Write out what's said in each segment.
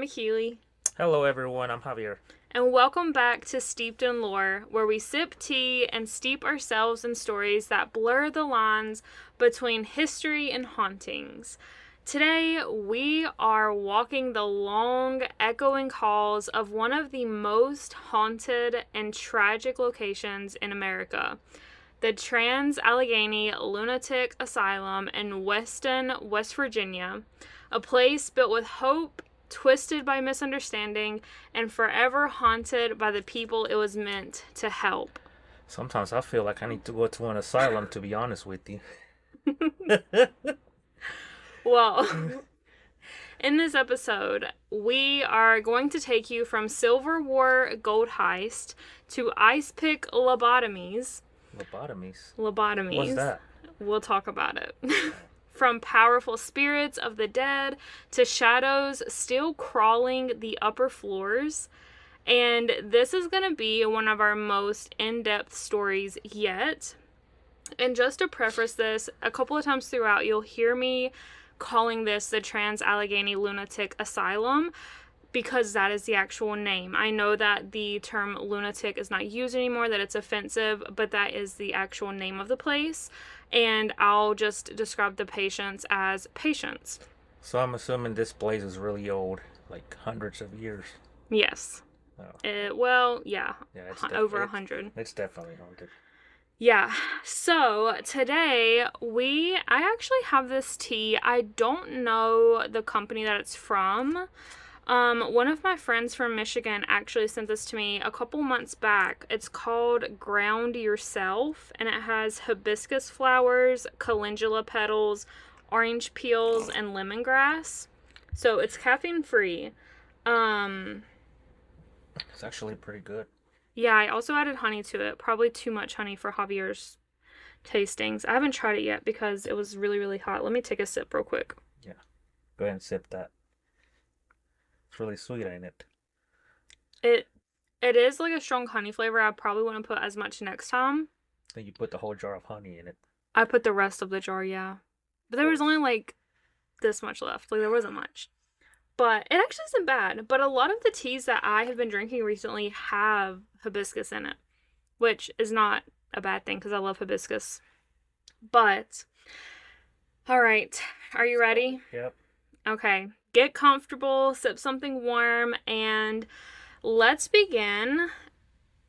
Keely. Hello everyone, I'm Javier. And welcome back to Steeped in Lore, where we sip tea and steep ourselves in stories that blur the lines between history and hauntings. Today, we are walking the long, echoing halls of one of the most haunted and tragic locations in America, the Trans-Allegheny Lunatic Asylum in Weston, West Virginia, a place built with hope, twisted by misunderstanding, and forever haunted by the people it was meant to help. Sometimes I feel like I need to go to an asylum, to be honest with you. Well, in this episode, we are going to take you from Silver War gold heist to ice pick lobotomies. Lobotomies? What's that? We'll talk about it. From powerful spirits of the dead to shadows still crawling the upper floors. And this is going to be one of our most in-depth stories yet. And just to preface this, a couple of times throughout, you'll hear me calling this the Trans-Allegheny Lunatic Asylum because that is the actual name. I know that the term lunatic is not used anymore, that it's offensive, but that is the actual name of the place. And I'll just describe the patients as patients. So I'm assuming this place is really old, like hundreds of years. Yes. Oh. Yeah over 100. It's definitely haunted. Yeah, so today I actually have this tea. I don't know the company that it's from. One of my friends from Michigan actually sent this to me a couple months back. It's called Ground Yourself, and it has hibiscus flowers, calendula petals, orange peels, and lemongrass. So it's caffeine free. It's actually pretty good. Yeah, I also added honey to it. Probably too much honey for Javier's tastings. I haven't tried it yet because it was really, really hot. Let me take a sip real quick. Yeah. Go ahead and sip that. It's really sweet, ain't it? It is like a strong honey flavor. I probably wouldn't put as much next time. Then you put the whole jar of honey in it. I put the rest of the jar, yeah. But there was only like this much left. Like there wasn't much. But it actually isn't bad. But a lot of the teas that I have been drinking recently have hibiscus in it, which is not a bad thing because I love hibiscus. But, all right. Are you ready? Yep. Okay. Get comfortable, sip something warm, and let's begin.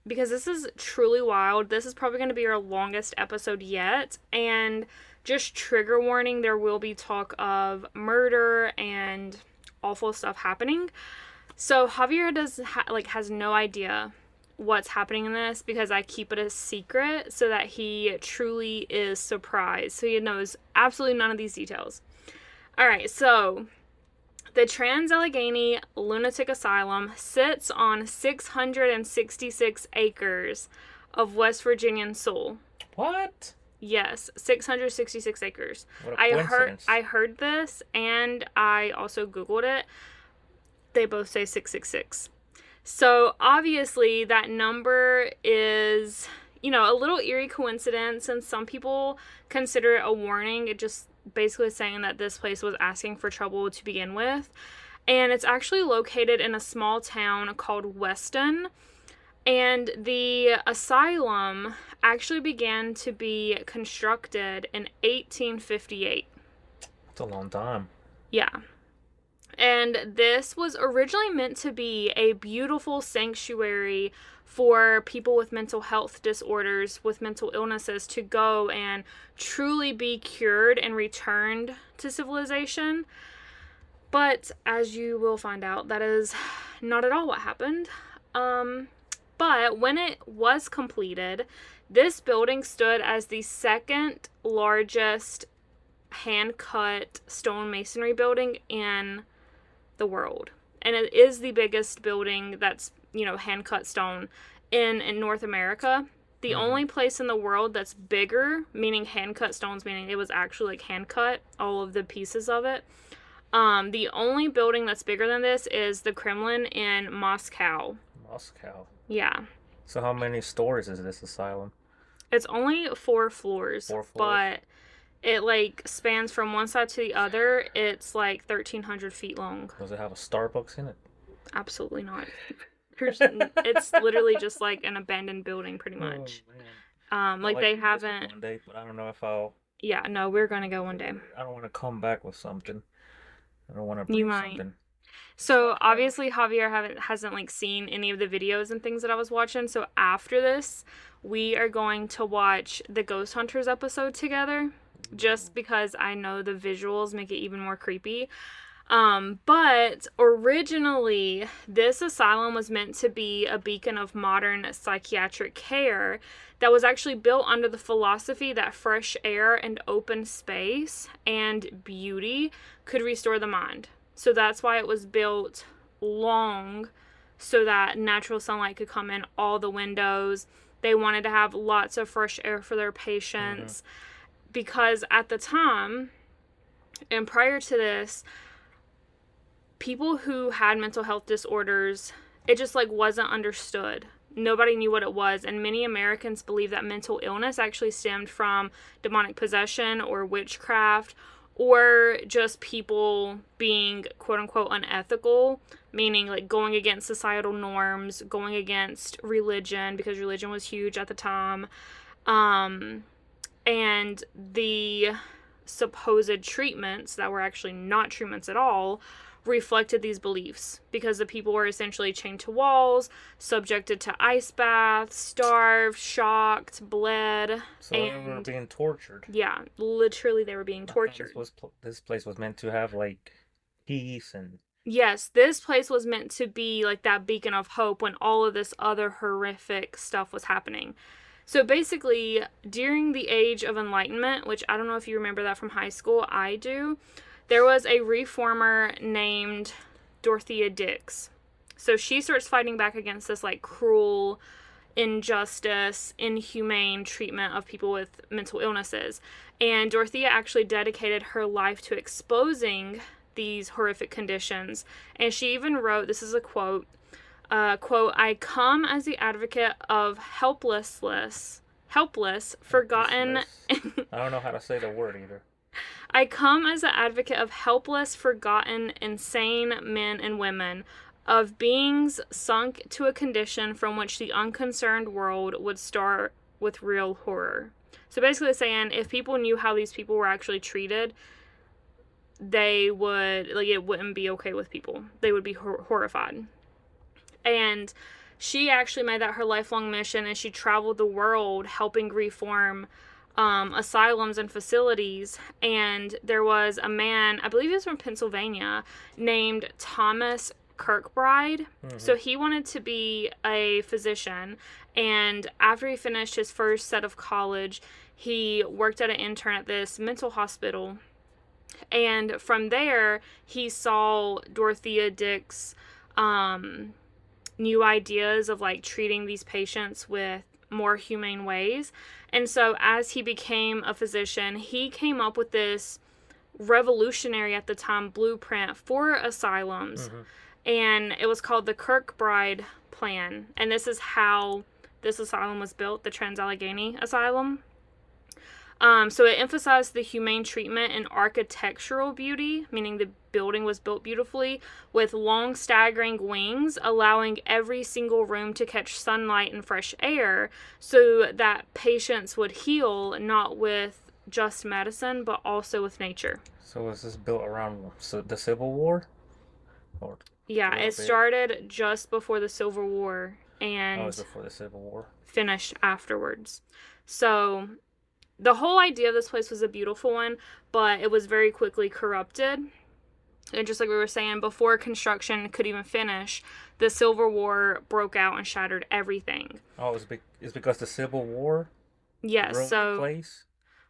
Because this is truly wild. This is probably going to be our longest episode yet. And just trigger warning, there will be talk of murder and awful stuff happening. So Javier has no idea what's happening in this because I keep it a secret so that he truly is surprised. So he knows absolutely none of these details. All right, so the Trans-Allegheny Lunatic Asylum sits on 666 acres of West Virginian soil. What? Yes, 666 acres. What a coincidence. I heard this and I also Googled it. They both say 666. So obviously that number is, a little eerie coincidence, and some people consider it a warning. It just basically saying that this place was asking for trouble to begin with. And it's actually located in a small town called Weston. And the asylum actually began to be constructed in 1858. That's a long time. Yeah. And this was originally meant to be a beautiful sanctuary for people with mental health disorders, with mental illnesses, to go and truly be cured and returned to civilization. But as you will find out, that is not at all what happened. But when it was completed, this building stood as the second largest hand-cut stone masonry building in the world. And it is the biggest building that's, hand-cut stone in North America. The only place in the world that's bigger, meaning hand-cut stones, meaning it was actually like hand-cut, all of the pieces of it. The only building that's bigger than this is the Kremlin in Moscow. Moscow? Yeah. So how many stories is this asylum? It's only 4 floors. 4 floors? But it spans from one side to the other. It's 1,300 feet long. Does it have a Starbucks in it? Absolutely not. It's literally just like an abandoned building, pretty Oh much. man. I Like like they to visit haven't. one day, but I don't know if I'll. Yeah, no, we're gonna go one day. I don't want to come back with something. I don't want to You bring might. something that's So not fun. obviously Javier hasn't like seen any of the videos and things that I was watching. So after this, we are going to watch the Ghost Hunters episode together, Ooh. just because I know the visuals make it even more creepy. But originally, this asylum was meant to be a beacon of modern psychiatric care that was actually built under the philosophy that fresh air and open space and beauty could restore the mind. So that's why it was built long, so that natural sunlight could come in all the windows. They wanted to have lots of fresh air for their Mm-hmm. patients because at the time and prior to this, people who had mental health disorders, it just like wasn't understood. Nobody knew what it was, and many Americans believe that mental illness actually stemmed from demonic possession or witchcraft or just people being quote unquote unethical, meaning like going against societal norms, going against religion because religion was huge at the time. Um and the supposed treatments that were actually not treatments at all reflected these beliefs because the people were essentially chained to walls, subjected to ice baths, starved, shocked, bled, So they were and being tortured. yeah, literally they were being I thought tortured. this place was meant to have like peace and. Yes, this place was meant to be like that beacon of hope when all of this other horrific stuff was happening. So basically, during the Age of Enlightenment, which I don't know if you remember that from high school, I do, there was a reformer named Dorothea Dix. So she starts fighting back against this like cruel, injustice, inhumane treatment of people with mental illnesses. And Dorothea actually dedicated her life to exposing these horrific conditions. And she even wrote, this is a quote, quote, I come as the advocate of helpless, forgotten. Helpless. I don't know how to say the word either. I come as an advocate of helpless, forgotten, insane men and women, of beings sunk to a condition from which the unconcerned world would start with real horror. So basically saying if people knew how these people were actually treated, they would, like, it wouldn't be okay with people. They would be horrified. And she actually made that her lifelong mission, and she traveled the world helping reform asylums and facilities. And there was a man, I believe he was from Pennsylvania, named Thomas Kirkbride. Mm-hmm. So he wanted to be a physician. And after he finished his first set of college, he worked at an intern at this mental hospital. And from there, he saw Dorothea Dix new ideas of like treating these patients with more humane ways. And so as he became a physician, he came up with this revolutionary at the time blueprint for asylums. Mm-hmm. And it was called the Kirkbride Plan. And this is how this asylum was built, the Trans-Allegheny Asylum. So it emphasized the humane treatment and architectural beauty, meaning the building was built beautifully, with long staggering wings, allowing every single room to catch sunlight and fresh air so that patients would heal not with just medicine, but also with nature. So was this built around the Civil War? Or a Yeah, little it bit? started just before the Civil War Oh, it was and before the Civil War. finished afterwards. So the whole idea of this place was a beautiful one, but it was very quickly corrupted. And just like we were saying, before construction could even finish, the Civil War broke out and shattered everything. Oh, it's because the Civil War Yes, ruined the so, place?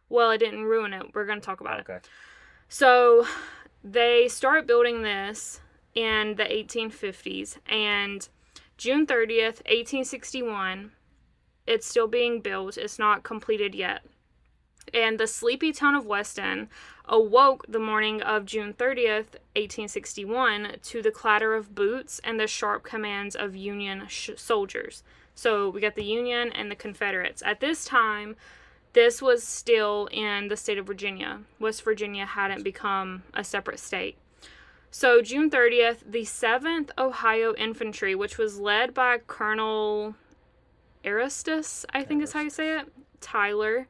well, it didn't ruin it. We're going to talk about it. Okay. So they start building this in the 1850s, and June 30th, 1861, it's still being built. It's not completed yet. And the sleepy town of Weston awoke the morning of June 30th, 1861, to the clatter of boots and the sharp commands of Union soldiers. So we got the Union and the Confederates. At this time, this was still in the state of Virginia. West Virginia hadn't become a separate state. So, June 30th, the 7th Ohio Infantry, which was led by Colonel Aristus, I think is how you say it, Tyler.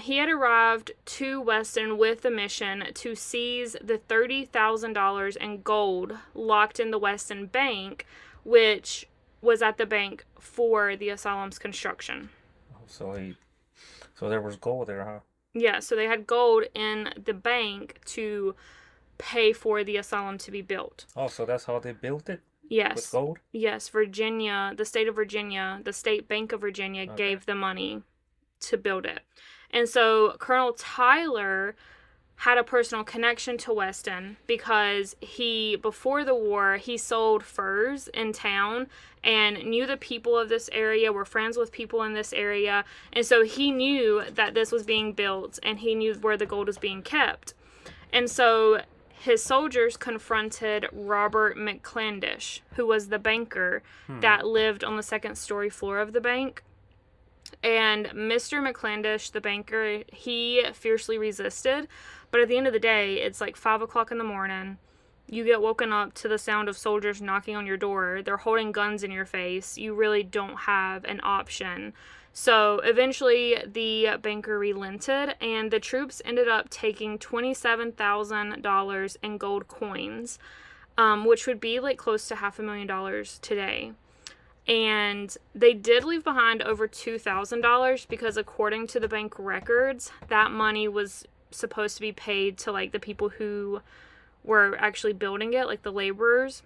He had arrived to Weston with the mission to seize the $30,000 in gold locked in the Weston Bank, which was at the bank for the asylum's construction. So there was gold there, huh? Yeah, so they had gold in the bank to pay for the asylum to be built. Oh, so that's how they built it? Yes. With gold? Yes, Virginia, the state of Virginia, the State Bank of Virginia gave the money to build it. And so Colonel Tyler had a personal connection to Weston because before the war, he sold furs in town and knew the people of this area, were friends with people in this area. And so he knew that this was being built and he knew where the gold was being kept. And so his soldiers confronted Robert McClandish, who was the banker that lived on the second story floor of the bank. And Mr. McClandish, the banker, he fiercely resisted. But at the end of the day, it's like 5 o'clock in the morning. You get woken up to the sound of soldiers knocking on your door. They're holding guns in your face. You really don't have an option. So eventually the banker relented and the troops ended up taking $27,000 in gold coins, which would be like close to $500,000 today. And they did leave behind over $2,000 because according to the bank records, that money was supposed to be paid to like the people who were actually building it, like the laborers.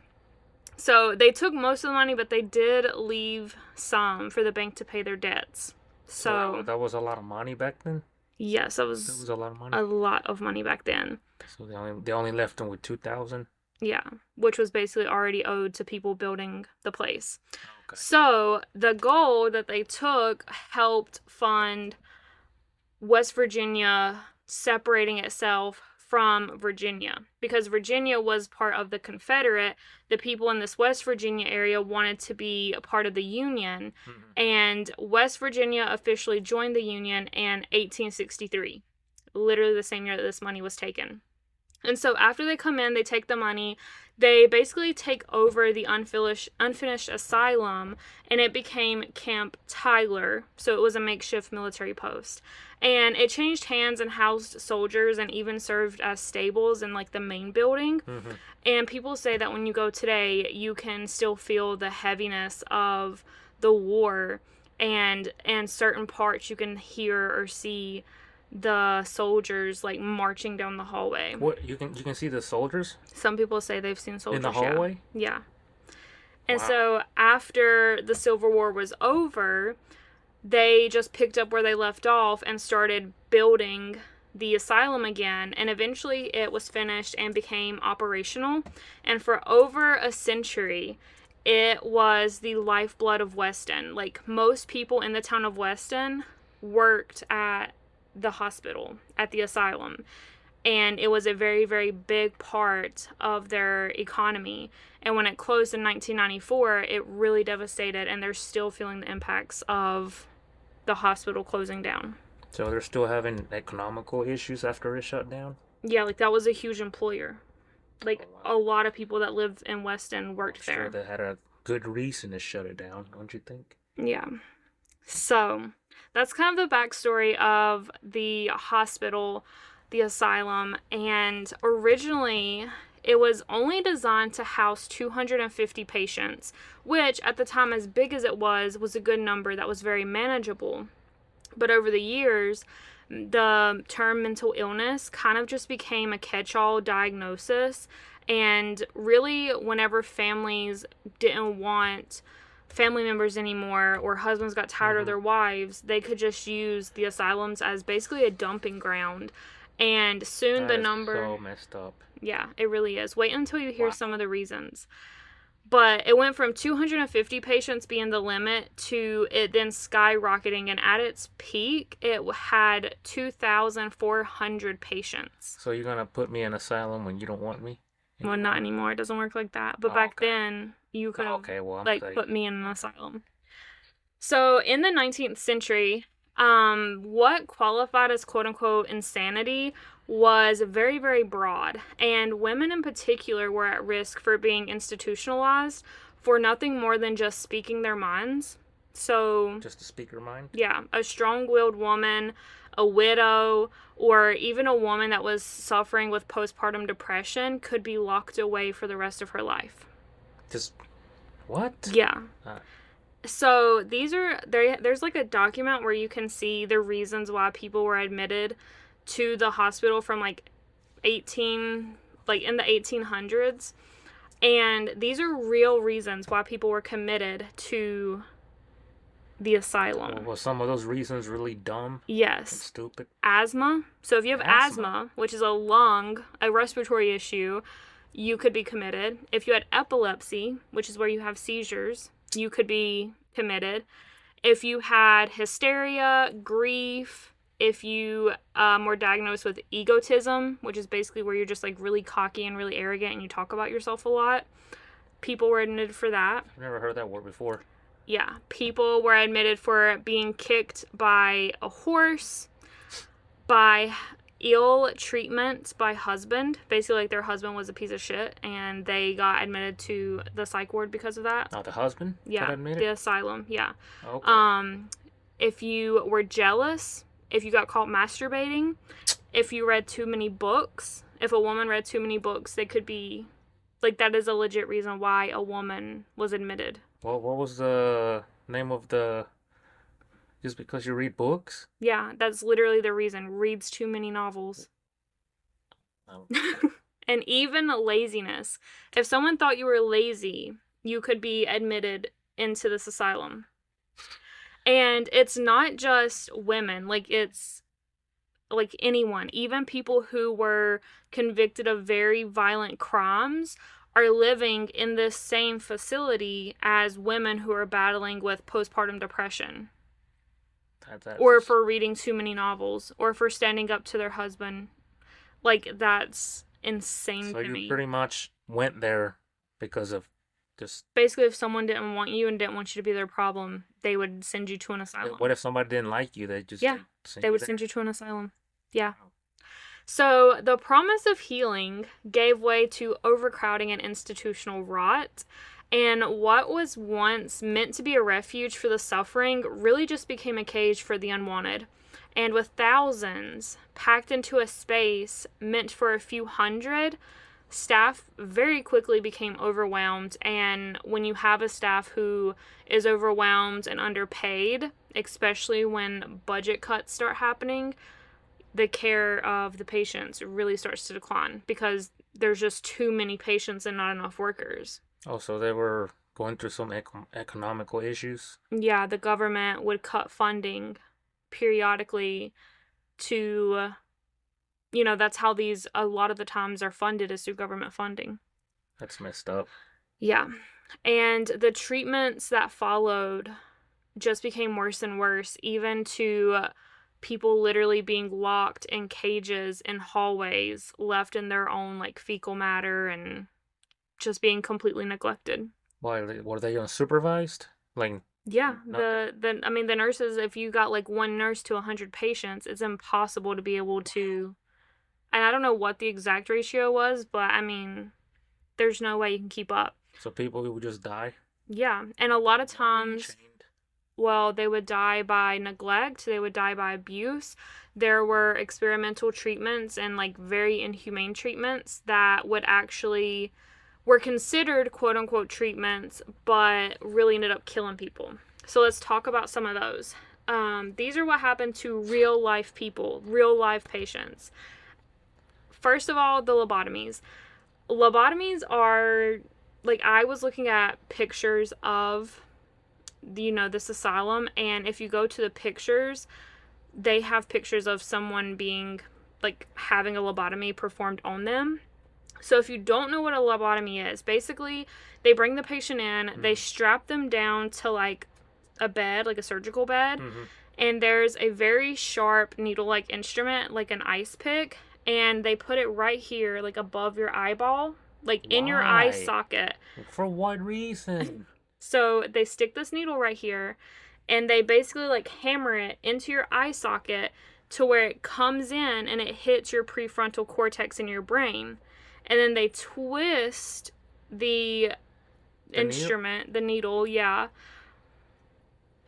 So they took most of the money, but they did leave some for the bank to pay their debts. So that was a lot of money back then? Yes, that was a lot of money. A lot of money back then. So they only left them with 2,000? Yeah, which was basically already owed to people building the place. Okay. So the gold that they took helped fund West Virginia separating itself from Virginia. Because Virginia was part of the Confederate, the people in this West Virginia area wanted to be a part of the Union, and West Virginia officially joined the Union in 1863, literally the same year that this money was taken. And so after they come in, they take the money, they basically take over the unfinished asylum, and it became Camp Tyler. So it was a makeshift military post. And it changed hands and housed soldiers and even served as stables in like the main building. And people say that when you go today, you can still feel the heaviness of the war, and certain parts you can hear or see the soldiers like marching down the hallway. What, you can see the soldiers? Some people say they've seen soldiers in the hallway? Yeah. And so after the Civil War was over, they just picked up where they left off and started building the asylum again, and eventually it was finished and became operational. And for over a century, it was the lifeblood of Weston. Like, most people in the town of Weston worked at the hospital, at the asylum, and it was a very, very big part of their economy. And when it closed in 1994, it really devastated, and they're still feeling the impacts of the hospital closing down. So they're still having economical issues after it shut down? Yeah, like that was a huge employer. Like, a lot of people that lived in Weston worked there. Sure, they had a good reason to shut it down, don't you think? Yeah. So that's kind of the backstory of the hospital, the asylum, and originally it was only designed to house 250 patients, which at the time, as big as it was a good number that was very manageable. But over the years, the term mental illness kind of just became a catch-all diagnosis, and really whenever families didn't want family members anymore, or husbands got tired of their wives, they could just use the asylums as basically a dumping ground. And soon the number... so messed up. Yeah, it really is. Wait until you hear some of the reasons. But it went from 250 patients being the limit to it then skyrocketing, and at its peak, it had 2,400 patients. So you're going to put me in asylum when you don't want me? Well, not anymore. It doesn't work like that. But back then, you could have put me in an asylum. So in the 19th century, what qualified as quote-unquote insanity was very, very broad, and women in particular were at risk for being institutionalized for nothing more than just speaking their minds. So, Just to speak her mind. yeah, a strong-willed woman, a widow, or even a woman that was suffering with postpartum depression could be locked away for the rest of her life. Just what? Yeah. Uh, So there's like a document where you can see the reasons why people were admitted to the hospital from like 18 like in the 1800s, and these are real reasons why people were committed to the asylum. was some of those reasons really dumb and Yes. stupid? Asthma. So if you have Asthma. asthma, which is a respiratory issue, you could be committed. If you had epilepsy, which is where you have seizures, you could be committed. If you had hysteria, grief, if you were diagnosed with egotism, which is basically where you're just like really cocky and really arrogant and you talk about yourself a lot, people were admitted for that. I've never heard that word before. Yeah, people were admitted for being kicked by a horse, by ill treatment by husband. Basically, like their husband was a piece of shit, and they got admitted to the psych ward because of that. Oh, the husband? Yeah, Got admitted? the asylum. Yeah. Okay. If you were jealous, if you got caught masturbating, if you read too many books, if a woman read too many books, they could be like that is a legit reason why a woman was admitted. What was the name of the... Just because you read books? Yeah, that's literally the reason. Reads too many novels. Oh. And even laziness. If someone thought you were lazy, you could be admitted into this asylum. And it's not just women, like it's like anyone, even people who were convicted of very violent crimes are living in this same facility as women who are battling with postpartum depression. Or for reading too many novels, or for standing up to their husband. Like, that's insane to me. So you pretty much went there because of just... Basically, if someone didn't want you and didn't want you to be their problem, they would send you to an asylum. What if somebody didn't like you? They just... Yeah, they would send you to an asylum. Yeah. So, the promise of healing gave way to overcrowding and institutional rot. And what was once meant to be a refuge for the suffering really just became a cage for the unwanted. And with thousands packed into a space meant for a few hundred, staff very quickly became overwhelmed. And when you have a staff who is overwhelmed and underpaid, especially when budget cuts start happening, the care of the patients really starts to decline because there's just too many patients and not enough workers. Oh, so they were going through some economical issues? Yeah, the government would cut funding periodically to, that's how these a lot of the times are funded is through government funding. That's messed up. Yeah. And the treatments that followed just became worse and worse, even to people literally being locked in cages in hallways, left in their own like fecal matter and just being completely neglected. Why were they unsupervised? Like, yeah, the nurses, if you got like one nurse to 100 patients, it's impossible to be able to, and I don't know what the exact ratio was, but I mean, there's no way you can keep up. So people would just die? Yeah, and a lot of times, well, they would die by neglect, they would die by abuse. There were experimental treatments and like very inhumane treatments that would actually were considered quote-unquote treatments, but really ended up killing people. So let's talk about some of those. These are what happened to real-life people, real-life patients. First of all, the lobotomies. Lobotomies are, like, I was looking at pictures of, this asylum, and if you go to the pictures, they have pictures of someone being, like, having a lobotomy performed on them. So if you don't know what a lobotomy is, basically they bring the patient in, they strap them down to like a bed, like a surgical bed, and there's a very sharp needle-like instrument, like an ice pick, and they put it right here, like above your eyeball, like in your eye socket. For what reason? So they stick this needle right here, and they basically like hammer it into your eye socket to where it comes in and it hits your prefrontal cortex in your brain. And then they twist the instrument, the needle, yeah.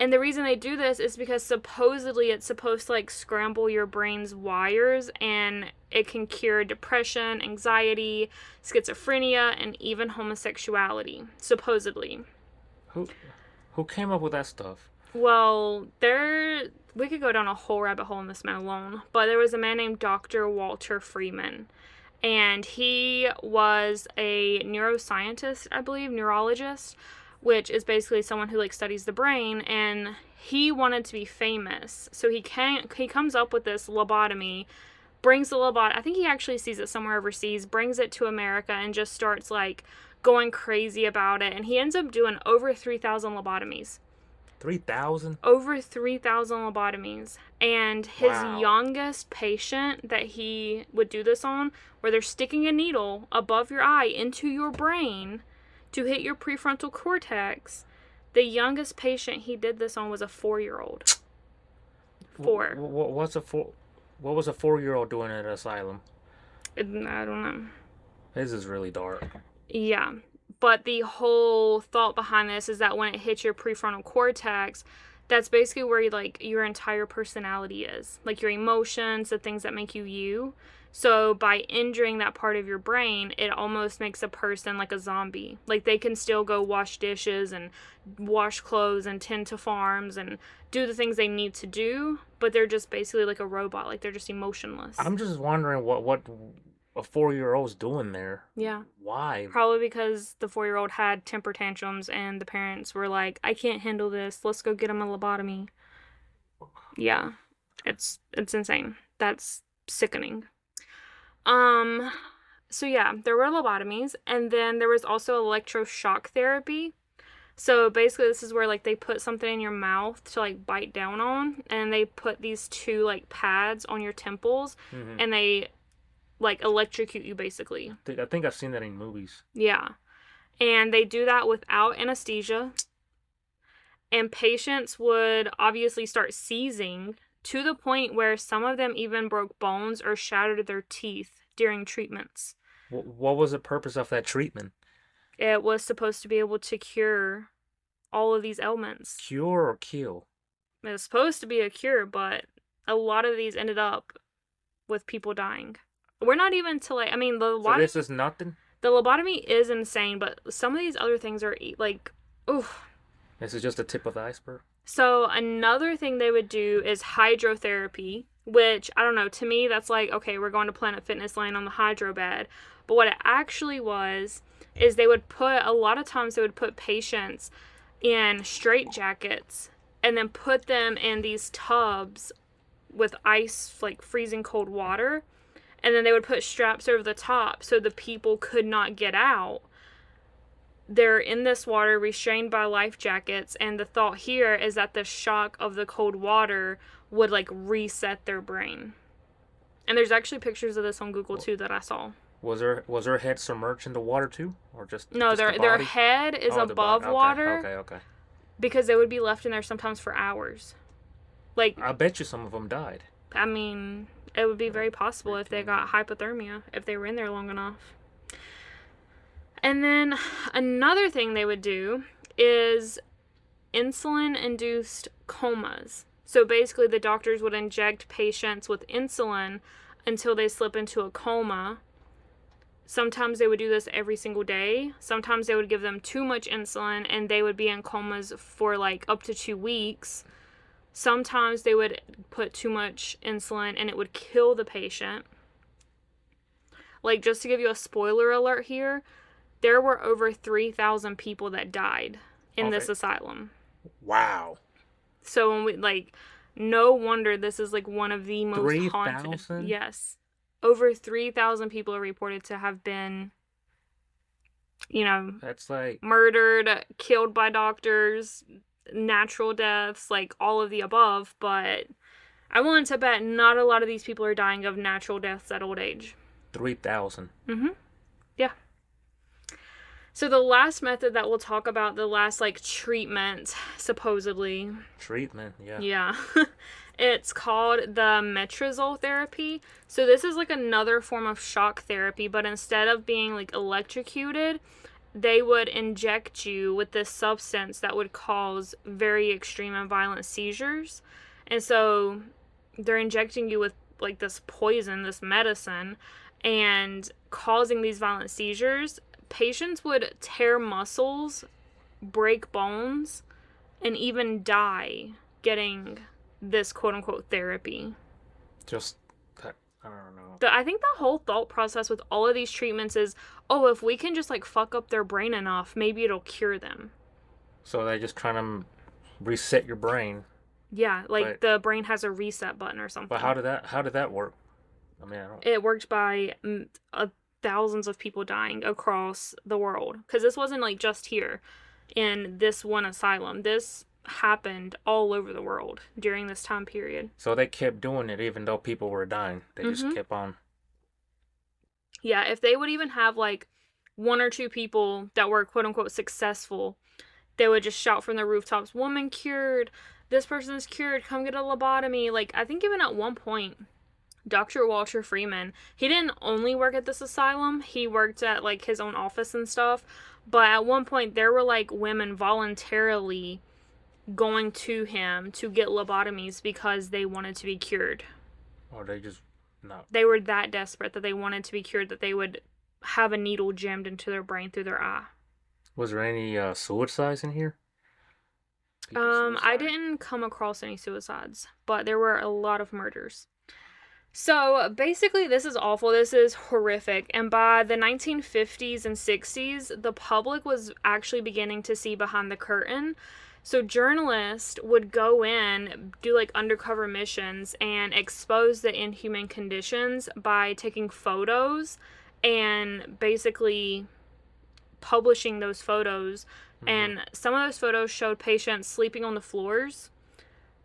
And the reason they do this is because supposedly it's supposed to like scramble your brain's wires, and it can cure depression, anxiety, schizophrenia, and even homosexuality, supposedly. Who came up with that stuff? Well, we could go down a whole rabbit hole in this man alone, but there was a man named Dr. Walter Freeman, and he was a neuroscientist, I believe, neurologist, which is basically someone who like studies the brain, and he wanted to be famous. So he comes up with this lobotomy, brings the lobotomy, I think he actually sees it somewhere overseas, brings it to America and just starts like going crazy about it, and he ends up doing over 3,000 lobotomies. 3,000? Over 3,000 lobotomies. And his youngest patient that he would do this on, where they're sticking a needle above your eye into your brain to hit your prefrontal cortex, the youngest patient he did this on was a 4-year-old. 4. What was a 4-year-old doing at an asylum? I don't know. This is really dark. Yeah. But the whole thought behind this is that when it hits your prefrontal cortex, that's basically where like your entire personality is. Like your emotions, the things that make you you. So by injuring that part of your brain, it almost makes a person like a zombie. Like they can still go wash dishes and wash clothes and tend to farms and do the things they need to do, but they're just basically like a robot. Like they're just emotionless. I'm just wondering what a 4-year-old's doing there. Yeah. Why? Probably because the 4-year-old had temper tantrums and the parents were like, I can't handle this. Let's go get him a lobotomy. Yeah. It's insane. That's sickening. So yeah, there were lobotomies, and then there was also electroshock therapy. So basically this is where like they put something in your mouth to like bite down on, and they put these 2 like pads on your temples, and they like electrocute you basically. I think I've seen that in movies. Yeah. And they do that without anesthesia. And patients would obviously start seizing to the point where some of them even broke bones or shattered their teeth during treatments. What was the purpose of that treatment? It was supposed to be able to cure all of these ailments. Cure or kill? It was supposed to be a cure, but a lot of these ended up with people dying. We're not even to like, I mean, the lobotomy... So this is nothing? The lobotomy is insane, but some of these other things are like, oof. This is just the tip of the iceberg? So another thing they would do is hydrotherapy, which, I don't know, to me that's like, okay, we're going to Planet Fitness laying on the hydro bed. But what it actually was is a lot of times they would put patients in straitjackets and then put them in these tubs with ice, like freezing cold water. And then they would put straps over the top so the people could not get out. They're in this water restrained by life jackets, and the thought here is that the shock of the cold water would like reset their brain. And there's actually pictures of this on Google too that I saw. Was her head submerged in the water too, or just no? Just their head is above water. Okay. Because they would be left in there sometimes for hours. Like I bet you some of them died. I mean, it would be very possible if they got hypothermia if they were in there long enough. And then another thing they would do is insulin-induced comas. So basically the doctors would inject patients with insulin until they slip into a coma. Sometimes they would do this every single day. Sometimes they would give them too much insulin and they would be in comas for like up to 2 weeks. Sometimes they would put too much insulin and it would kill the patient. Like, just to give you a spoiler alert here, there were over 3,000 people that died in this asylum. Wow. So when we like, no wonder this is like one of the most 3,000? haunted. Yes. Over 3,000 people are reported to have been, that's like murdered, killed by doctors, natural deaths, like all of the above. But I want to bet not a lot of these people are dying of natural deaths at old age. 3,000. Yeah. So the last method that we'll talk about, the last like treatment, supposedly. Treatment, yeah. Yeah. It's called the metrazole therapy. So this is like another form of shock therapy, but instead of being like electrocuted, they would inject you with this substance that would cause very extreme and violent seizures. And so they're injecting you with like this poison, this medicine, and causing these violent seizures. Patients would tear muscles, break bones, and even die getting this quote unquote therapy. Just, I don't know. I think the whole thought process with all of these treatments is, oh, if we can just like fuck up their brain enough, maybe it'll cure them. So they're just trying to reset your brain. Yeah, like the brain has a reset button or something. But how did that work? I mean, I don't... It worked by thousands of people dying across the world. Because this wasn't like just here in this one asylum. This happened all over the world during this time period. So they kept doing it even though people were dying. They just kept on. Yeah, if they would even have like one or two people that were quote unquote successful, they would just shout from the rooftops, "Woman cured, this person's cured, come get a lobotomy." Like, I think even at one point, Dr. Walter Freeman, he didn't only work at this asylum, he worked at like his own office and stuff, but at one point there were like women voluntarily going to him to get lobotomies because they wanted to be cured. Or they just not. They were that desperate that they wanted to be cured that they would have a needle jammed into their brain through their eye. Was there any suicides in here? I didn't come across any suicides, but there were a lot of murders. So basically, this is awful. This is horrific. And by the 1950s and 60s, the public was actually beginning to see behind the curtain. So journalists would go in, do like undercover missions, and expose the inhuman conditions by taking photos and basically publishing those photos. And some of those photos showed patients sleeping on the floors,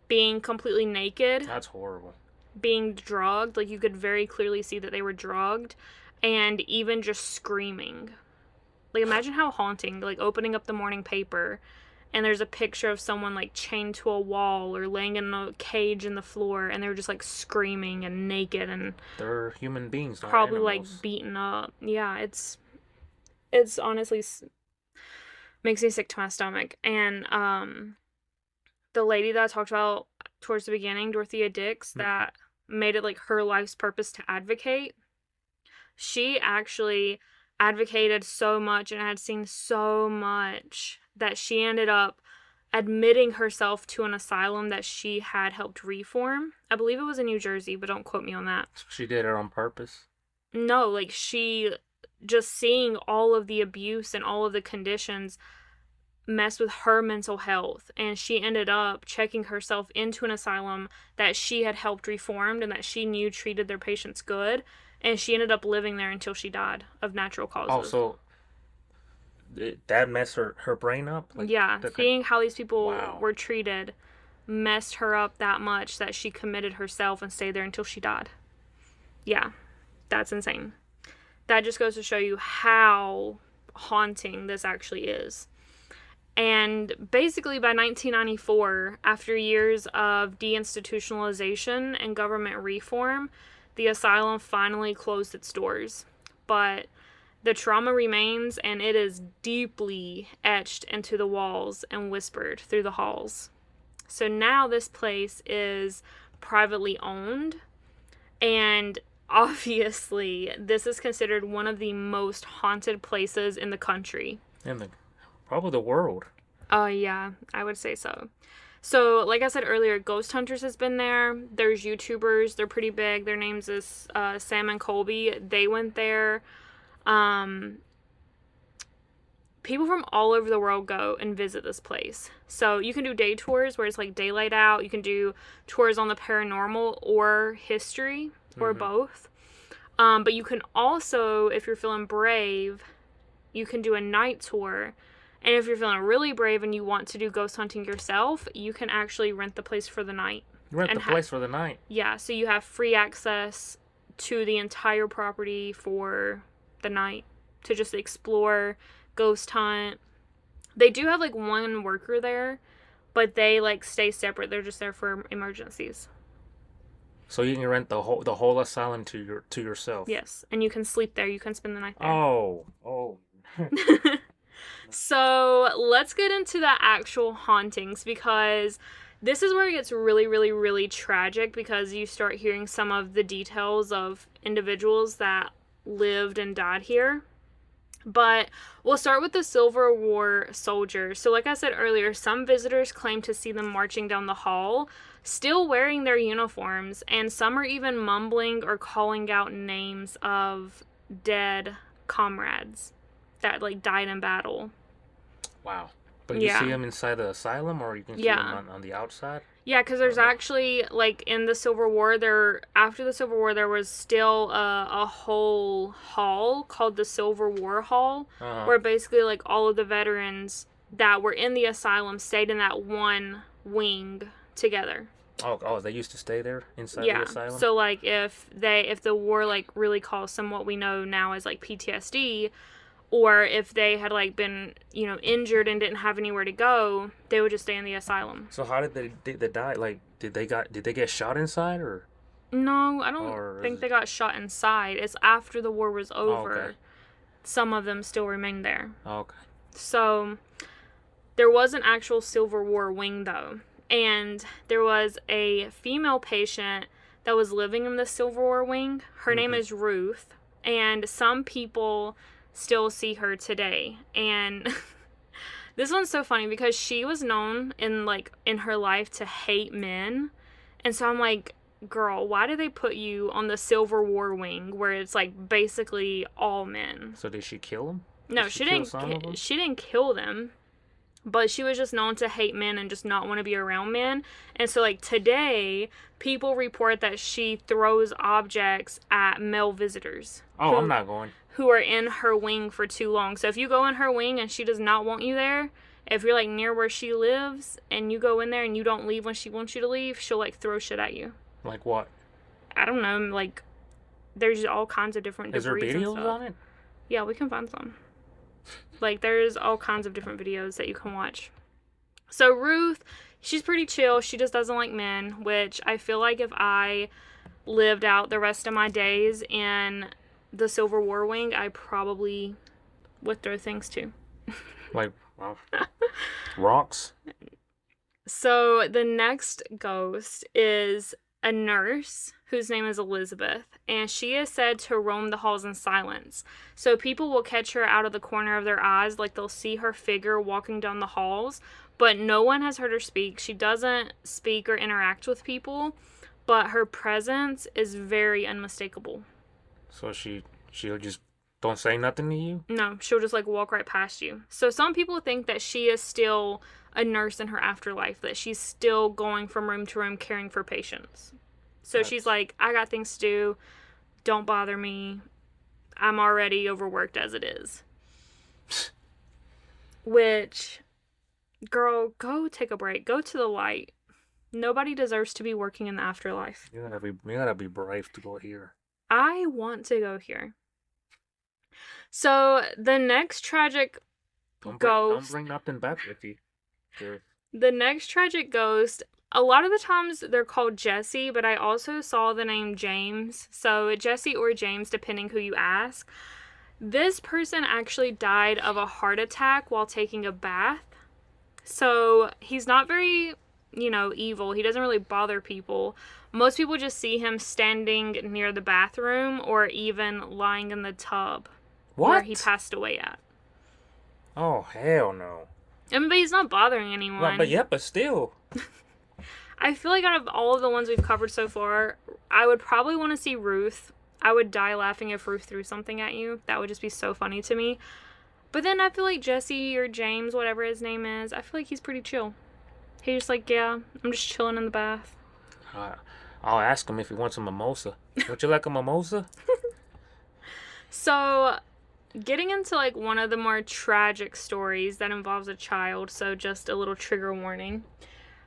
being completely naked. That's horrible. Being drugged, like you could very clearly see that they were drugged, and even just screaming. Like, imagine how haunting, like opening up the morning paper and there's a picture of someone like chained to a wall or laying in a cage in the floor, and they're just like screaming and naked, and they're human beings, not probably animals. Like beaten up. Yeah, it's honestly makes me sick to my stomach. And the lady that I talked about towards the beginning, Dorothea Dix, that made it like her life's purpose to advocate, she actually advocated so much and had seen so much that she ended up admitting herself to an asylum that she had helped reform. I believe it was in New Jersey, but don't quote me on that. She did it on purpose? No, like she just seeing all of the abuse and all of the conditions messed with her mental health, and she ended up checking herself into an asylum that she had helped reformed and that she knew treated their patients good, and she ended up living there until she died of natural causes. Oh, so that messed her brain up? Like, yeah, seeing how these people were treated messed her up that much that she committed herself and stayed there until she died. Yeah, that's insane. That just goes to show you how haunting this actually is. And basically by 1994, after years of deinstitutionalization and government reform, the asylum finally closed its doors. But the trauma remains, and it is deeply etched into the walls and whispered through the halls. So now this place is privately owned, and obviously this is considered one of the most haunted places in the country. Probably the world. Yeah, I would say so. So, like I said earlier, Ghost Hunters has been there. There's YouTubers. They're pretty big. Their names is Sam and Colby. They went there. People from all over the world go and visit this place. So you can do day tours where it's like daylight out. You can do tours on the paranormal or history or both. But you can also, if you're feeling brave, you can do a night tour. And if you're feeling really brave and you want to do ghost hunting yourself, you can actually rent the place for the night. Rent the place for the night? Yeah, so you have free access to the entire property for the night to just explore, ghost hunt. They do have like one worker there, but they like stay separate. They're just there for emergencies. So you can rent the whole asylum to yourself. Yes, and you can sleep there. You can spend the night there. Oh. So let's get into the actual hauntings, because this is where it gets really, really, really tragic, because you start hearing some of the details of individuals that lived and died here. But we'll start with the Civil War soldiers. So like I said earlier, some visitors claim to see them marching down the hall, still wearing their uniforms, and some are even mumbling or calling out names of dead comrades that like died in battle. Wow. But you see them inside the asylum, or you can see them on the outside? Yeah, because there's actually, like, in the Civil War, after the Civil War, there was still a whole hall called the Civil War Hall, where basically, like, all of the veterans that were in the asylum stayed in that one wing together. Oh, they used to stay there inside the asylum? Yeah, so, like, if the war, like, really caused some what we know now as, like, PTSD, or if they had, like, been, injured and didn't have anywhere to go, they would just stay in the asylum. So how did they die? Like, did they get shot inside, or? No, I don't think they got shot inside. It's after the war was over. Oh, okay. Some of them still remained there. Oh, okay. So there was an actual Civil War wing, though. And there was a female patient that was living in the Civil War wing. Her name is Ruth. And some people still see her today. And this one's so funny because she was known in her life to hate men. And so I'm like, girl, why did they put you on the Civil War wing where it's like basically all men? So did she kill them? No, she didn't. She didn't kill them. But she was just known to hate men and just not want to be around men. And so, like, today, people report that she throws objects at male visitors. Oh, I'm not going. Who are in her wing for too long. So if you go in her wing and she does not want you there, if you're, like, near where she lives and you go in there and you don't leave when she wants you to leave, she'll, like, throw shit at you. Like what? I don't know. Like, there's all kinds of different debris. Is there videos on it? Yeah, we can find some. Like, there's all kinds of different videos that you can watch. So Ruth, she's pretty chill. She just doesn't like men, which I feel like if I lived out the rest of my days in the Civil War wing, I probably would throw things too. Like, rocks? So the next ghost is a nurse whose name is Elizabeth, and she is said to roam the halls in silence. So people will catch her out of the corner of their eyes, like they'll see her figure walking down the halls, but no one has heard her speak. She doesn't speak or interact with people, but her presence is very unmistakable. So she'll just don't say nothing to you? No, she'll just like walk right past you. So some people think that she is still a nurse in her afterlife, that she's still going from room to room caring for patients. So she's like, I got things to do. Don't bother me. I'm already overworked as it is. Which, girl, go take a break. Go to the light. Nobody deserves to be working in the afterlife. You gotta be brave to go here. I want to go here. So the next tragic ghost. Don't bring nothing back with you. Sure. The next tragic ghost, a lot of the times they're called Jesse, but I also saw the name James. So Jesse or James, depending who you ask. This person actually died of a heart attack while taking a bath. So he's not very, evil. He doesn't really bother people. Most people just see him standing near the bathroom or even lying in the tub. What? Where he passed away at. Oh, hell no. I mean, but he's not bothering anyone. Well, but still. I feel like out of all of the ones we've covered so far, I would probably want to see Ruth. I would die laughing if Ruth threw something at you. That would just be so funny to me. But then I feel like Jesse or James, whatever his name is, I feel like he's pretty chill. He's just like, yeah, I'm just chilling in the bath. I'll ask him if he wants a mimosa. Would you like a mimosa? So, getting into like one of the more tragic stories that involves a child, so just a little trigger warning.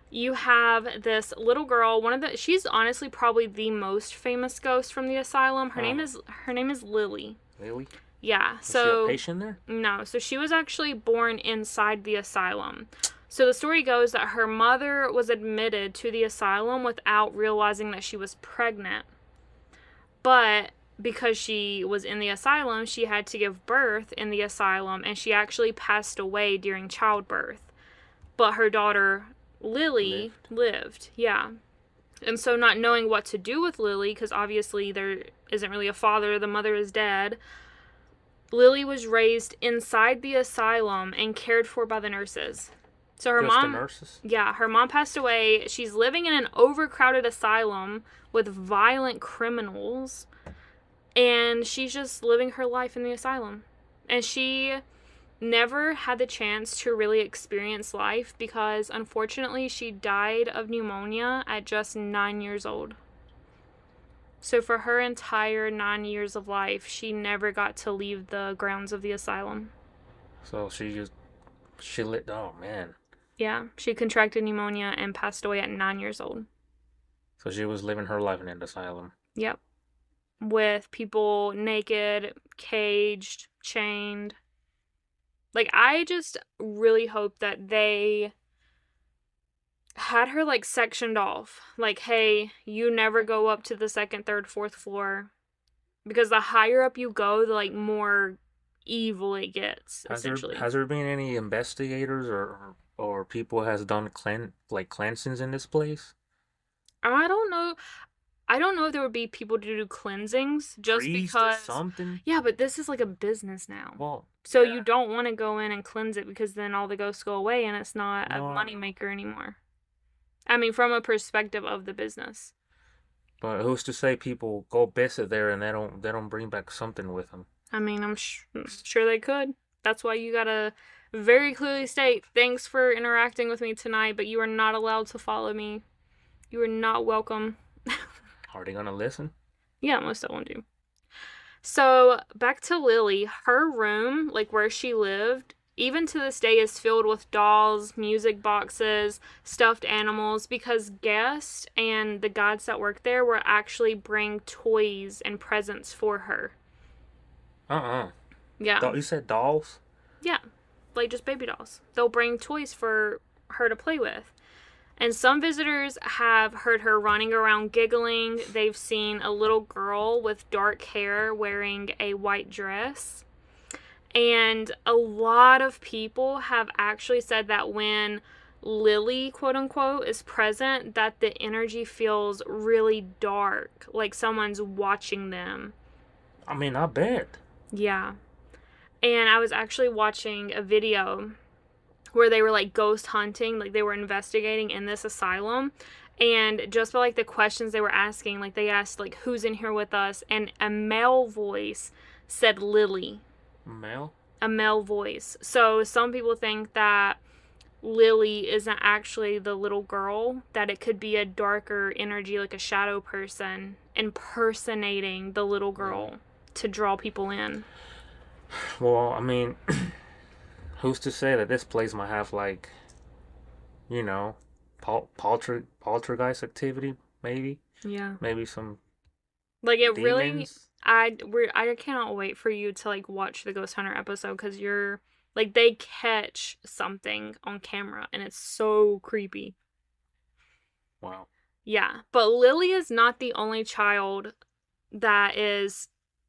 You have this little girl, she's honestly probably the most famous ghost from the asylum. Her name is Lily. Lily? Yeah. Was she a patient there? No. So she was actually born inside the asylum. So the story goes that her mother was admitted to the asylum without realizing that she was pregnant. But because she was in the asylum, she had to give birth in the asylum, and she actually passed away during childbirth. But her daughter, Lily, lived. Yeah. And so, not knowing what to do with Lily, because obviously there isn't really a father, the mother is dead, Lily was raised inside the asylum and cared for by the nurses. So her Just the mom, nurses? yeah, her mom passed away. She's living in an overcrowded asylum with violent criminals, and she's just living her life in the asylum. And she never had the chance to really experience life because unfortunately she died of pneumonia at just 9 years old. So for her entire 9 years of life, she never got to leave the grounds of the asylum. So oh man. Yeah, she contracted pneumonia and passed away at 9 years old. So she was living her life in an asylum. Yep. With people naked, caged, chained. Like, I just really hope that they had her, like, sectioned off. Like, hey, you never go up to the second, third, fourth floor. Because the higher up you go, the, like, more evil it gets, essentially. Has there been any investigators or people has done cleansings in this place? I don't know. I don't know if there would be people to do cleansings just Priest or because. something? Yeah, but this is like a business now. Well, So yeah. you don't want to go in and cleanse it because then all the ghosts go away and it's not a No, moneymaker anymore. I mean, from a perspective of the business. but who's to say people go visit there and they don't bring back something with them? I mean, I'm sure they could. That's why you gotta very clearly state, thanks for interacting with me tonight, but you are not allowed to follow me. You are not welcome. Are they gonna listen? Yeah, most of them do. So, back to Lily. Her room, like where she lived, even to this day is filled with dolls, music boxes, stuffed animals, because guests and the gods that work there will actually bring toys and presents for her. Yeah. You said dolls? Yeah. Like just baby dolls. They'll bring toys for her to play with. And some visitors have heard her running around giggling. They've seen a little girl with dark hair wearing a white dress. And a lot of people have actually said that when Lily, quote unquote, is present, that the energy feels really dark, like someone's watching them. I mean, I bet. Yeah. And I was actually watching a video where they were like ghost hunting, like they were investigating in this asylum, and just by like the questions they were asking, like they asked like who's in here with us, and a male voice said Lily. Male? A male voice. So some people think that Lily isn't actually the little girl, that it could be a darker energy, like a shadow person impersonating the little girl to draw people in. Well, I mean, who's to say that this place might have like, you know, poltergeist activity? Maybe, Yeah. maybe some Like it really, demons. I cannot wait for you to like watch the Ghost Hunter episode because you're like they catch something on camera and it's so creepy. Wow. Yeah, but Lily is not the only child that is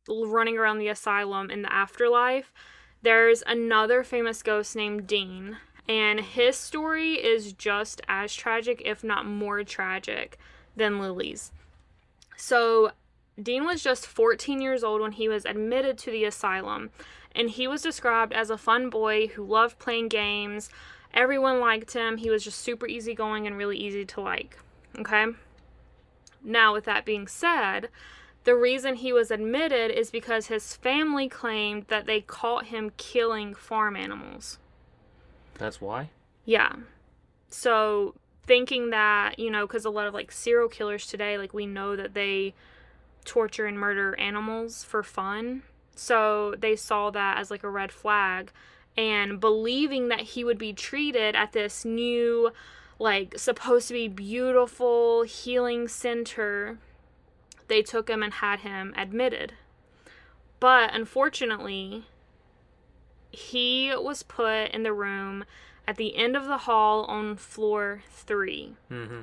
running around the asylum in the afterlife. There's another famous ghost named Dean, and his story is just as tragic, if not more tragic, than Lily's. So, Dean was just 14 years old when he was admitted to the asylum, and he was described as a fun boy who loved playing games. Everyone liked him. He was just super easygoing and really easy to like. Okay? Now, with that being said, the reason he was admitted is because his family claimed that they caught him killing farm animals. That's why? Yeah. So, thinking that, you know, because a lot of like serial killers today, like we know that they torture and murder animals for fun. So, they saw that as like a red flag. And believing that he would be treated at this new, like, supposed to be beautiful healing center, they took him and had him admitted. But unfortunately, he was put in the room at the end of the hall on floor 3, Mm-hmm.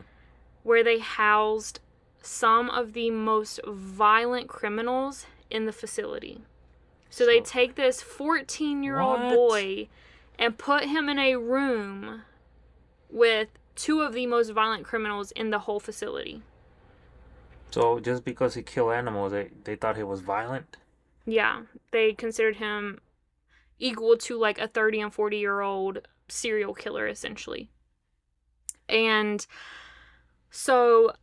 where they housed some of the most violent criminals in the facility. So they take this 14-year-old boy and put him in a room with 2 of the most violent criminals in the whole facility. So just because he killed animals, they thought he was violent? Yeah, they considered him equal to like a 30 and 40-year-old serial killer, essentially. And so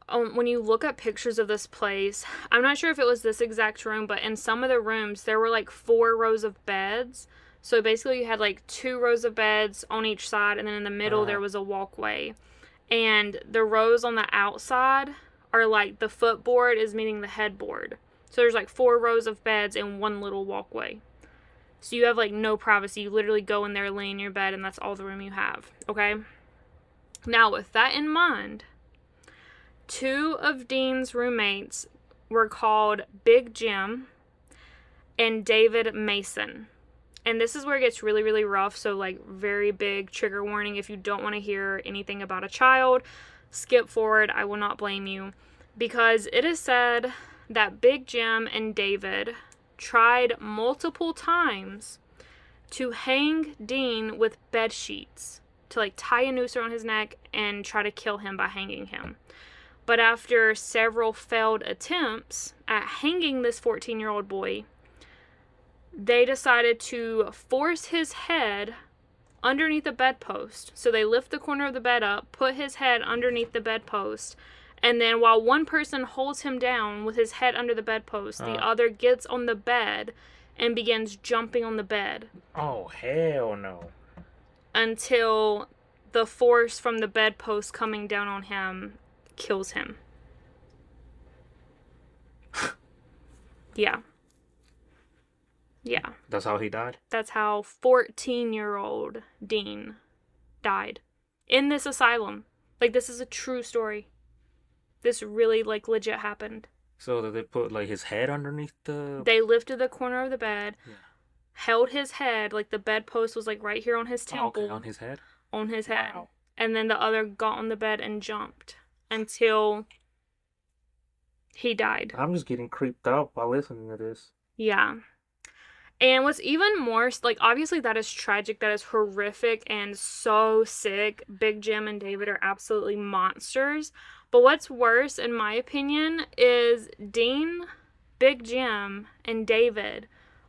when you look at pictures of this place, I'm not sure if it was this exact room, but in some of the rooms there were like 4 rows of beds. So basically you had like 2 rows of beds on each side, and then in the middle there was a walkway. And the rows on the outside are like the footboard is meeting the headboard. So there's like 4 rows of beds and 1 little walkway. So you have like no privacy. You literally go in there, lay in your bed, and that's all the room you have. Okay? Now, with that in mind, 2 of Dean's roommates were called Big Jim and David Mason. And this is where it gets really, really rough. So, like, very big trigger warning. If you don't want to hear anything about a child, skip forward. I will not blame you. Because it is said that Big Jim and David tried multiple times to hang Dean with bed sheets, to like tie a noose around his neck and try to kill him by hanging him. But after several failed attempts at hanging this 14-year-old boy, they decided to force his head underneath the bedpost. So they lift the corner of the bed up, put his head underneath the bedpost, and then while one person holds him down with his head under the bedpost, the other gets on the bed and begins jumping on the bed. Oh, hell no. Until the force from the bedpost coming down on him kills him. Yeah. Yeah. That's how he died? That's how 14-year-old Dean died. In this asylum. Like, this is a true story. This really, like, legit happened. So did they put, like, his head underneath the... They lifted the corner of the bed, held his head, like, the bedpost was, like, right here on his temple. Okay, on his head? On his head. Wow. And then the other got on the bed and jumped until he died. I'm just getting creeped out while listening to this. Yeah. And what's even more, like, obviously that is tragic, that is horrific and so sick. Big Jim and David are absolutely monsters. But what's worse, in my opinion, is Dean, Big Jim, and David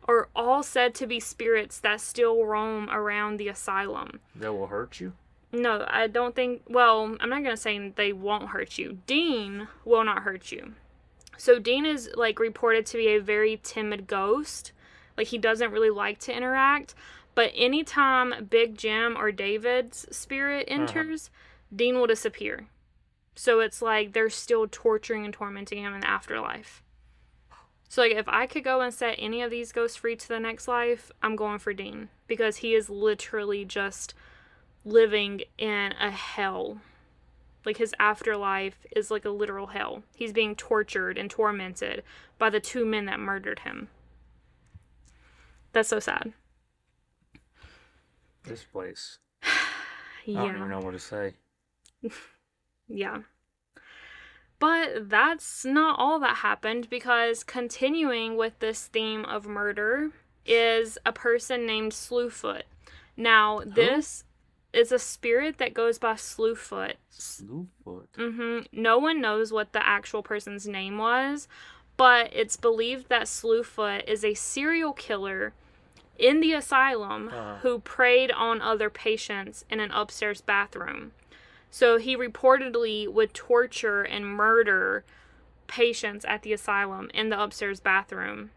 are all said to be spirits that still roam around the asylum. That will hurt you? No, I don't think, well, I'm not going to say they won't hurt you. Dean will not hurt you. So Dean is, like, reported to be a very timid ghost. Like, he doesn't really like to interact. But anytime Big Jim or David's spirit enters, Dean will disappear. So it's like they're still torturing and tormenting him in the afterlife. So, like, if I could go and set any of these ghosts free to the next life, I'm going for Dean. Because he is literally just living in a hell. Like, his afterlife is like a literal hell. He's being tortured and tormented by the 2 men that murdered him. That's so sad. This place. Yeah. I don't even know what to say. Yeah. But that's not all that happened, because continuing with this theme of murder is a person named Slewfoot. Now, this is a spirit that goes by Slewfoot. Slewfoot? No one knows what the actual person's name was, but it's believed that Slewfoot is a serial killer in the asylum who preyed on other patients in an upstairs bathroom. So he reportedly would torture and murder patients at the asylum in the upstairs bathroom.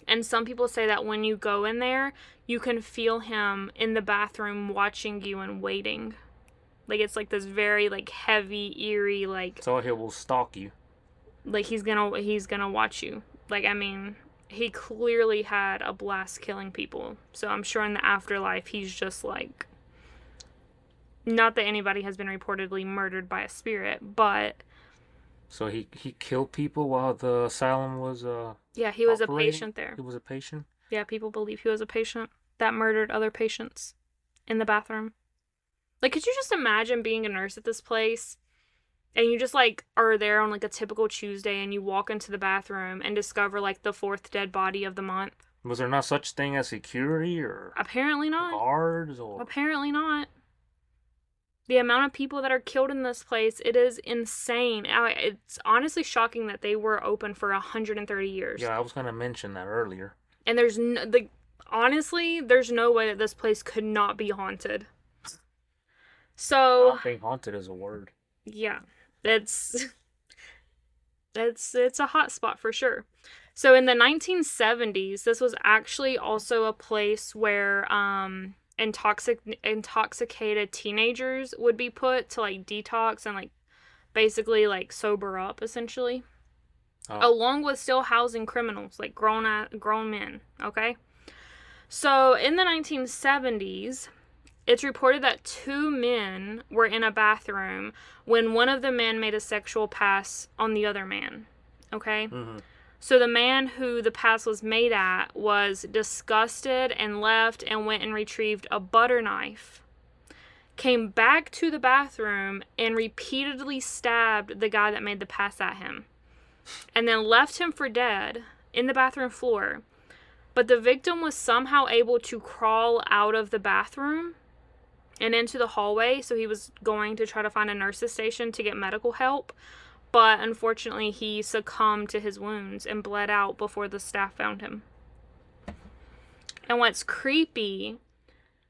And some people say that when you go in there, you can feel him in the bathroom watching you and waiting. Like, it's like this very, like, heavy, eerie, like... So he will stalk you. Like, he's gonna watch you. Like, I mean, he clearly had a blast killing people. So I'm sure in the afterlife, he's just, like... Not that anybody has been reportedly murdered by a spirit, but... So he killed people while the asylum was yeah, he was operating? A patient there. He was a patient? Yeah, people believe he was a patient that murdered other patients. in the bathroom. Like, could you just imagine being a nurse at this place and you just like are there on like a typical Tuesday and you walk into the bathroom and discover like the fourth dead body of the month? Was there not such thing as security or Apparently not. guards or? Apparently not. The amount of people that are killed in this place, it is insane. It's honestly shocking that they were open for 130 years. Yeah, I was gonna mention that earlier. And honestly, there's no way that this place could not be haunted. I So, don't think haunted is a word. yeah, it's it's a hot spot for sure. So in the 1970s, this was actually also a place where intoxicated teenagers would be put to like detox and like basically like sober up essentially, along with still housing criminals like grown men. Okay, so in the 1970s, it's reported that two men were in a bathroom when one of the men made a sexual pass on the other man. Okay? Mm-hmm. So the man who the pass was made at was disgusted and left and went and retrieved a butter knife. Came back to the bathroom and repeatedly stabbed the guy that made the pass at him. And then left him for dead in the bathroom floor. But the victim was somehow able to crawl out of the bathroom and into the hallway, so he was going to try to find a nurse's station to get medical help, but unfortunately he succumbed to his wounds and bled out before the staff found him. And what's creepy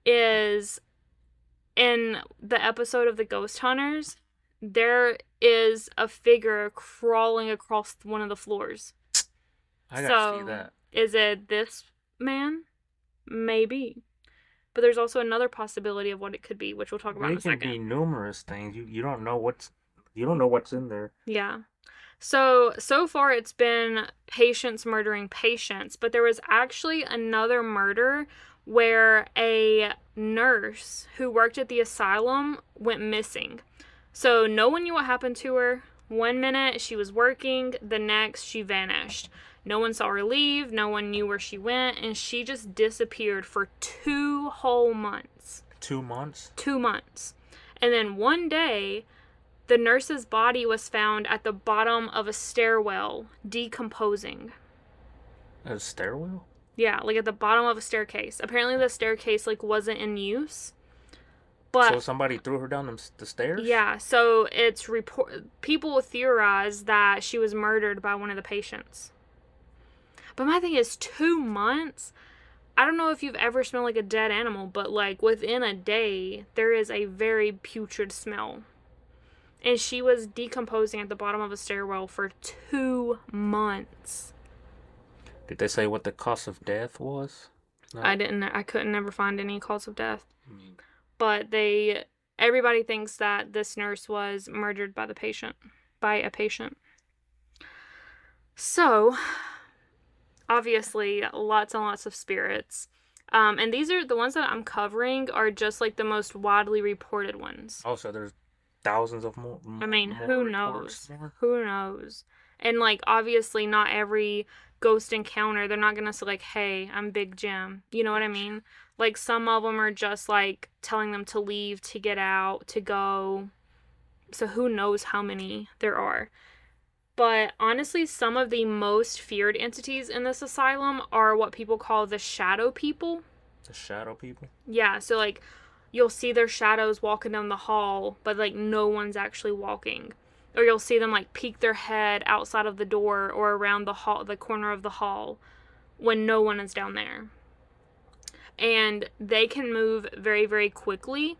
is in the episode of the Ghost Hunters, there is a figure crawling across one of the floors. I gotta see that. Is it this man? Maybe. But there's also another possibility of what it could be, which we'll talk about in a second. It can be numerous things. You don't know what's in there. Yeah. So far it's been patients murdering patients, but there was actually another murder where a nurse who worked at the asylum went missing. So no one knew what happened to her. 1 minute she was working, the next she vanished. No one saw her leave, no one knew where she went, and she just disappeared for 2 whole months. 2 months? 2 months. And then one day, the nurse's body was found at the bottom of a stairwell, decomposing. A stairwell? Yeah, like at the bottom of a staircase. Apparently the staircase like wasn't in use. But so somebody threw her down the stairs? Yeah, so it's people theorize that she was murdered by one of the patients. But my thing is 2 months. I don't know if you've ever smelled like a dead animal, but like within a day, there is a very putrid smell. And she was decomposing at the bottom of a stairwell for 2 months. Did they say what the cause of death was? No. I couldn't never find any cause of death. But everybody thinks that this nurse was murdered by a patient. So, obviously, lots and lots of spirits. And these are the ones that I'm covering are just like the most widely reported ones. Oh, so there's thousands of more. I mean, who knows? Who knows? And like, obviously, not every ghost encounter, they're not gonna say like, hey, I'm Big Jim. You know what I mean? Like, some of them are just like telling them to leave, to get out, to go. So who knows how many there are. But honestly, some of the most feared entities in this asylum are what people call the shadow people. The shadow people? Yeah, so like you'll see their shadows walking down the hall, but like no one's actually walking. Or you'll see them like peek their head outside of the door or around the hall, the corner of the hall, when no one is down there. And they can move very, very quickly.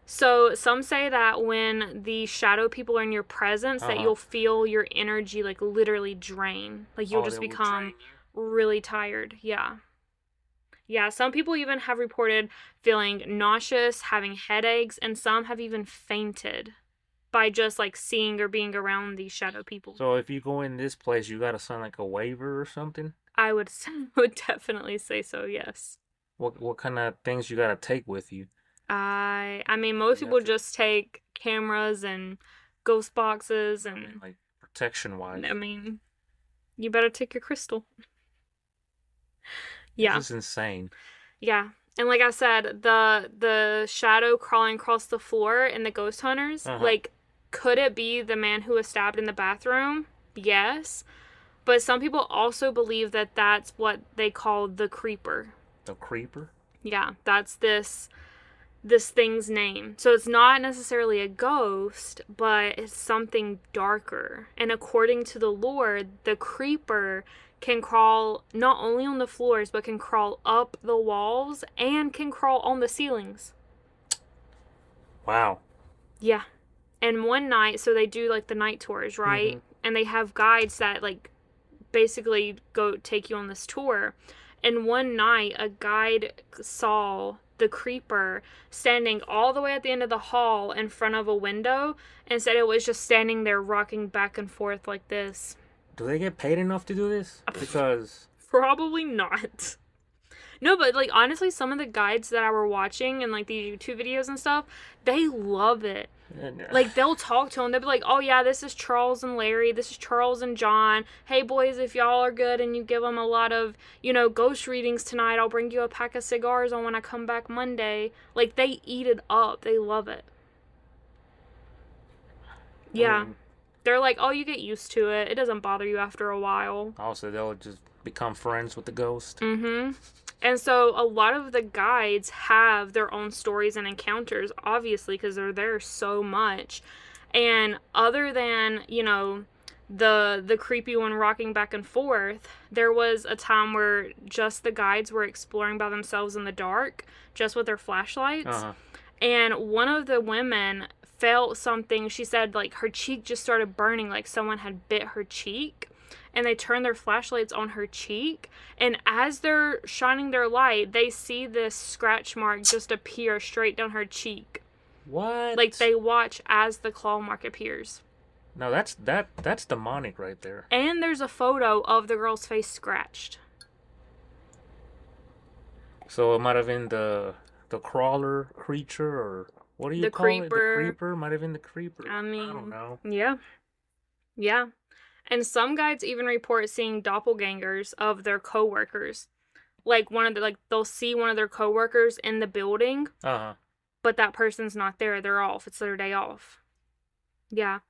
So some say that when the shadow people are in your presence, that you'll feel your energy like literally drain. Like you'll just become really tired. Yeah. Yeah, some people even have reported feeling nauseous, having headaches, and some have even fainted by just like seeing or being around these shadow people. So if you go in this place, you gotta sign like a waiver or something? I would definitely say so, yes. What kind of things you gotta take with you? I mean, most people just take cameras and ghost boxes and like protection-wise. I mean, you better take your crystal. Yeah. This is insane. Yeah. And like I said, the shadow crawling across the floor in the ghost hunters, Uh huh. like, could it be the man who was stabbed in the bathroom? Yes. But some people also believe that that's what they call the creeper. The creeper. Yeah, that's this thing's name. So it's not necessarily a ghost, but it's something darker. And according to the lore, the creeper can crawl not only on the floors, but can crawl up the walls and can crawl on the ceilings. Wow. Yeah. And one night, so they do like the night tours, right? Mm-hmm. And they have guides that like basically go take you on this tour. And one night, a guide saw the creeper standing all the way at the end of the hall in front of a window and said it was just standing there rocking back and forth like this. Do they get paid enough to do this? Because Probably not. No, but like honestly, some of the guides that I were watching and like these YouTube videos and stuff, they love it. Like they'll talk to them. They'll be like, "Oh yeah, this is Charles and Larry. This is Charles and John. Hey boys, if y'all are good and you give them a lot of, ghost readings tonight, I'll bring you a pack of cigars on when I come back Monday." Like they eat it up. They love it. Yeah. They're like, "Oh, you get used to it. It doesn't bother you after a while." also they'll just become friends with the ghost. Mm-hmm. And so a lot of the guides have their own stories and encounters, obviously, because they're there so much. And other than, the creepy one rocking back and forth, there was a time where just the guides were exploring by themselves in the dark, just with their flashlights. Uh-huh. And one of the women felt something. She said, like, her cheek just started burning, like someone had bit her cheek. And they turn their flashlights on her cheek. And as they're shining their light, they see this scratch mark just appear straight down her cheek. What? Like they watch as the claw mark appears. No, that's demonic right there. And there's a photo of the girl's face scratched. So it might have been the crawler creature, or what do you call it? The creeper might have been the creeper. I mean, I don't know. Yeah. Yeah. And some guides even report seeing doppelgangers of their coworkers. Like they'll see one of their coworkers in the building, Uh-huh. but that person's not there. They're off. It's their day off. Yeah.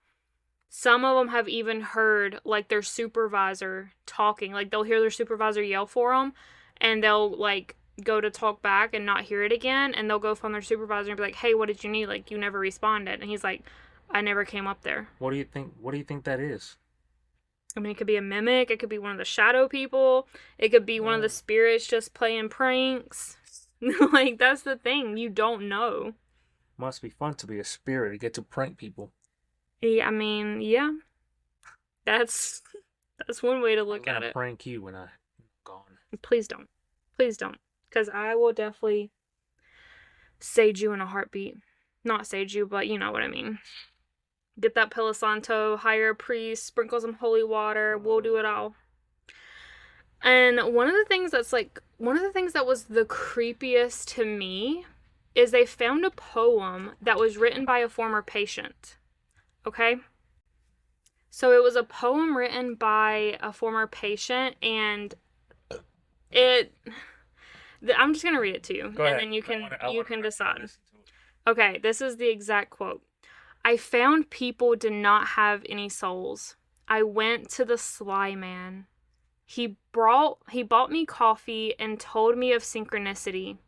Some of them have even heard like their supervisor talking. Like they'll hear their supervisor yell for them, and they'll like go to talk back and not hear it again, and they'll go find their supervisor and be like, "Hey, what did you need? Like you never responded." And he's like, "I never came up there." What do you think? What do you think that is? I mean, it could be a mimic. It could be one of the shadow people. It could be one of the spirits just playing pranks. Like, that's the thing. You don't know. Must be fun to be a spirit to get to prank people. Yeah, I mean, yeah. That's one way to look I'm at gonna it. prank you when I'm gone. Please don't. Please don't. Because I will definitely sage you in a heartbeat. Not sage you, but you know what I mean. Get that Palo Santo, hire a priest, sprinkle some holy water. We'll do it all. And one of the things that was the creepiest to me is they found a poem that was written by a former patient. Okay? So it was a poem written by a former patient, and I'm just going to read it to you. Go ahead. And then you can decide. To Okay, this is the exact quote. "I found people did not have any souls. I went to the Sly Man. He bought me coffee and told me of synchronicity.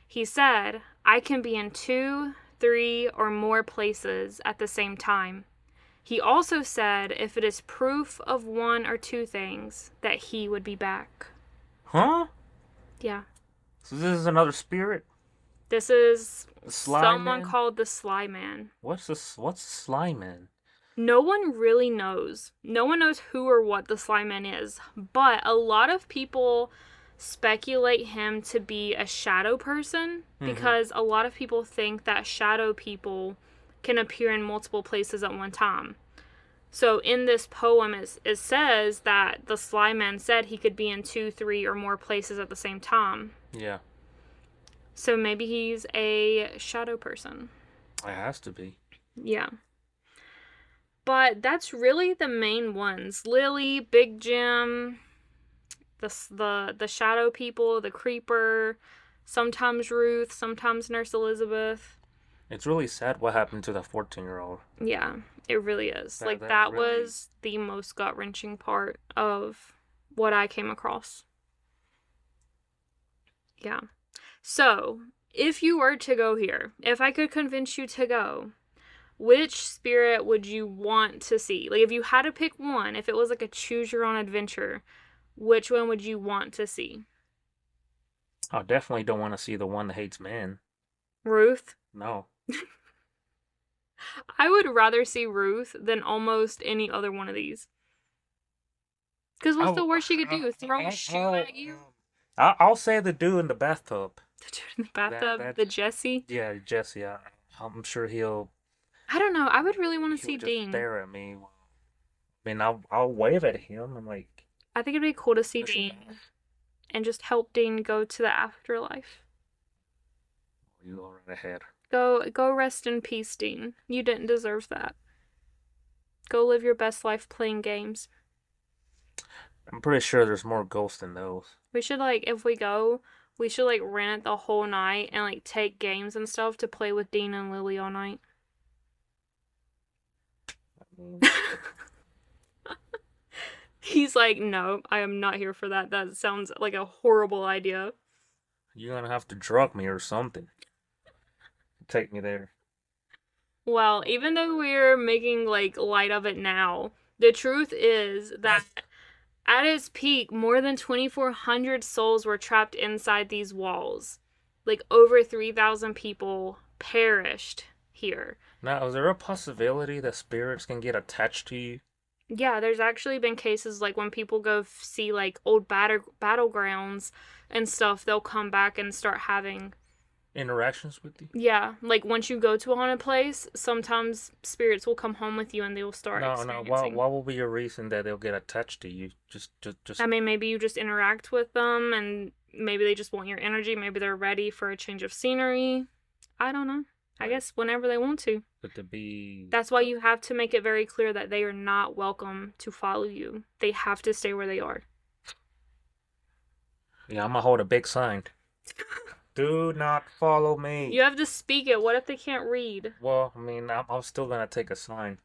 He said, I can be in 2, 3, or more places at the same time. He also said if it is proof of 1 or 2 things, that he would be back." Huh? Yeah. So this is another spirit? This is Sly someone Man? called the Sly Man. What's Sly Man? No one really knows. No one knows who or what the Sly Man is, but a lot of people speculate him to be a shadow person because a lot of people think that shadow people can appear in multiple places at one time. So in this poem, it says that the Sly Man said he could be in 2, 3, or more places at the same time. Yeah. So maybe he's a shadow person. It has to be. Yeah. But that's really the main ones. Lily, Big Jim, the shadow people, the creeper, sometimes Ruth, sometimes Nurse Elizabeth. It's really sad what happened to the 14-year-old. Yeah, it really is. Like, that really was the most gut-wrenching part of what I came across. Yeah. So, if you were to go here, if I could convince you to go, which spirit would you want to see? Like, if you had to pick one, if it was like a choose your own adventure, which one would you want to see? I definitely don't want to see the one that hates men. Ruth? No. I would rather see Ruth than almost any other one of these. Because what's the worst she could do? Throw a shoe at you? I'll say the dude in the bathtub. The dude in the bathtub? The Jesse? Yeah, Jesse. I'm sure he'll... I don't know. I would really want to see just Dean. Stare at me. I mean, I'll wave at him. I'm like... I think it'd be cool to see Dean. And just help Dean go to the afterlife. You go right ahead. Go rest in peace, Dean. You didn't deserve that. Go live your best life playing games. I'm pretty sure there's more ghosts than those. We should, like, if we go, we should, like, rent it the whole night and, like, take games and stuff to play with Dean and Lily all night. He's like, no, I am not here for that. That sounds like a horrible idea. You're gonna have to drug me or something. Take me there. Well, even though we're making, like, light of it now, the truth is that at its peak, more than 2,400 souls were trapped inside these walls. Like, over 3,000 people perished here. Now, is there a possibility that spirits can get attached to you? Yeah, there's actually been cases, like, when people go see, like, old battlegrounds and stuff, they'll come back and start having... interactions with you? Yeah, like, once you go to a haunted place, sometimes spirits will come home with you and they will start experiencing. What will be your reason that they'll get attached to you? Just... I mean, maybe you just interact with them and maybe they just want your energy. Maybe they're ready for a change of scenery. I don't know. I guess whenever they want to. But to be... That's why you have to make it very clear that they are not welcome to follow you. They have to stay where they are. Yeah, I'm gonna hold a big sign. Do not follow me. You have to speak it. What if they can't read? Well, I mean, I'm still gonna take a sign.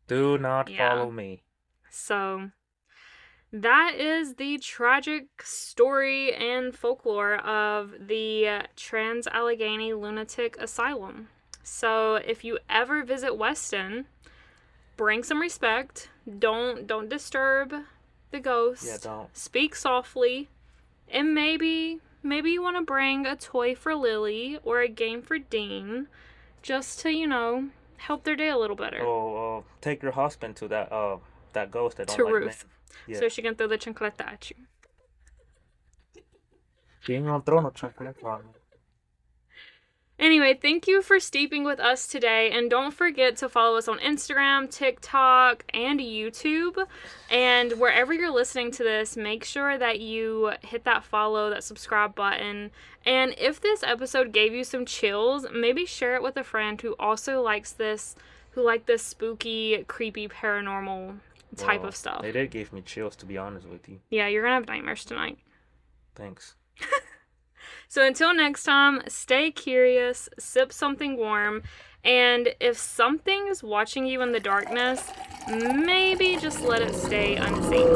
Do not follow me. So, that is the tragic story and folklore of the Trans-Allegheny Lunatic Asylum. So, if you ever visit Weston, bring some respect. Don't disturb the ghost. Yeah, don't. Speak softly. And maybe you want to bring a toy for Lily or a game for Dean just to, help their day a little better. Oh, take your husband to that ghost that don't to like Ruth. men. Yeah. So she can throw the chancleta at you. She ain't gonna throw no chancleta on me. Anyway, thank you for steeping with us today, and don't forget to follow us on Instagram, TikTok, and YouTube. And wherever you're listening to this, make sure that you hit that follow, that subscribe button. And if this episode gave you some chills, maybe share it with a friend who also likes this, who like this spooky, creepy, paranormal type of stuff. They did give me chills, to be honest with you. Yeah, you're gonna have nightmares tonight. Thanks. So until next time, stay curious, sip something warm, and if something is watching you in the darkness, maybe just let it stay unseen.